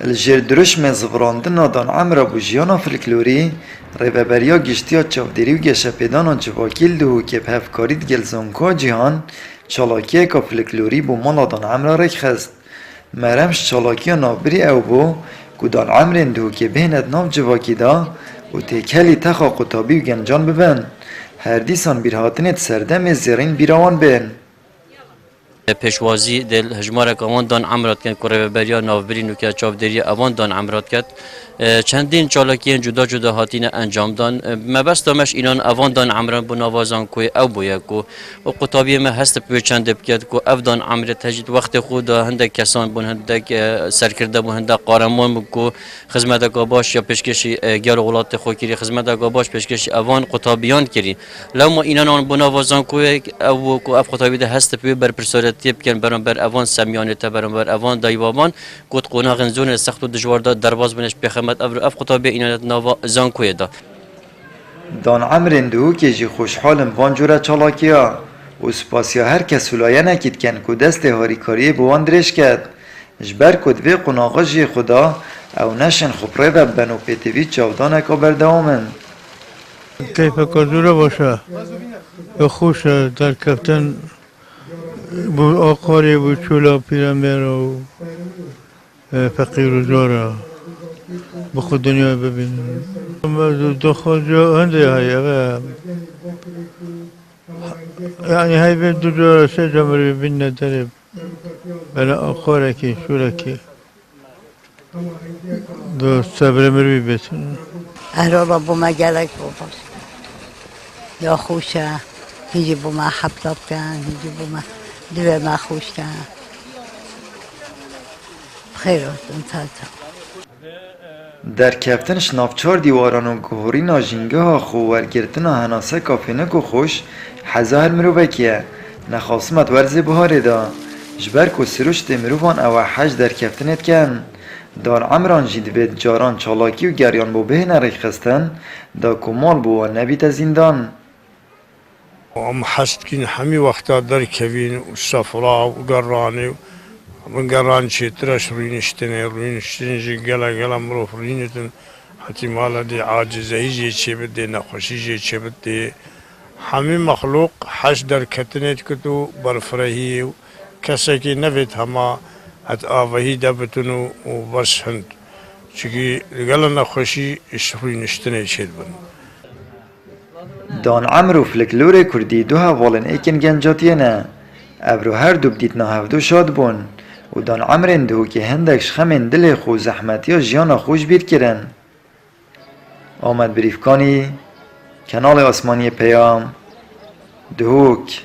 الجر درش مزفراندن دان عمرا بو جیانا فلکلوری ریوبریا گشتیا چاودری و گشه پیدانا جواکیل دو که به هفکارید گلزونکا جهان چالاکیه که فلکلوری بو مالا دان عمرا رک خست مرمش چالاکیا نابری او بو که دان عمرین دو که بهند ناف جواکی دا و تکلی تخا قطابی و گنجان ببن هر دیسان بیرهاتنت سردم زیرین بیروان بین پیشوازی دل هجمارک آوان دان عمرات کن کره بریا ناوبری نوکیا چاودری آوان دان عمرات کد چندین چالاکیان جدا جدا هاتین انجام دان مبست دامش اینان آوان دان عمران بو نوازان کوی او بویا کو و قطابی ما هست پیو چند بکد کو او دان عمرت هجید وقت خود هندک کسان بون هندک سرکرده بون هندک قارمان کو خدمت گاباش یا پیشکشی گیار غلات خوکری خدمت گاباش پیشکشی آوان قطابیان کری لما اینان بو نوازان کوی او کو اف قطابی ده هست پیو بر پرسورتیب کن برانبر اوان سمیانه برانبر اوان دایوابان گوت قوناغن زون سخت و دشوار دا درواز بنش بخمت اف قطابی اینات نوا زان کوی دا دان عمرین دو که جی خوشحالم وان جورا چالاکیا و سپاسیا هر کس ولایه نکید کن که دست هاریکاری بوان درش کرد جبر کد وی قناغا جی خدا او نشن خبره و بنو پیتوی چاودان اکا بردوامن کیف کازوره باشه یا خوش در کفتن بو آقاری بو چولا پیرمبر و فقیر و زارا با خود دنیا ببینیم دو خود جا هنده های یعنی های به دو جا سه جا مروی بین نداره بلا آقاره که شوره که دو صبر مروی بتون اهرابا بو ما گلک بو باش یا خوشه هیچی بو ما حبلاب کن هیچی بو ما دوه ما خوش کن خیر هستم تا در کفتن شنافچار دیواران و گهوری ناجینگه ها خوورگرتن هناسه کافینک و خوش هزار مروبکیه نخواستمت ورزی بهاره دا جبر که سروشت مروفان او حج در کفتنت کن دار عمران جید بید جاران چالاکی و گریان بو به نریخ خستن دا کمال بو و نبیت زندان ام حست کن همی وقتا در کوین و صفرا و گرانی من گران چی ترش روینشتنی جی گلا مروف روینتن حتی مالا دی عاجزهی جی چی بده نخوشی جی چی بده همی مخلوق حش در کتنیت کتو برفرهی و کسی که نوید هما ات آوهی دبتنو و بس هند چکی گلا نخوشی اش روینشتنی چید بند دان عمرو فلکلور کردی دو هوالن ایکن گنجاتیه نه ابرو هر دو بدیت نهفدو شاد بون و دان عمرین دو که هندکش خمین دل خو زحمتی ها جیانا خوش بیر کرن آمد بریفکانی کانال آسمانی پیام دهوک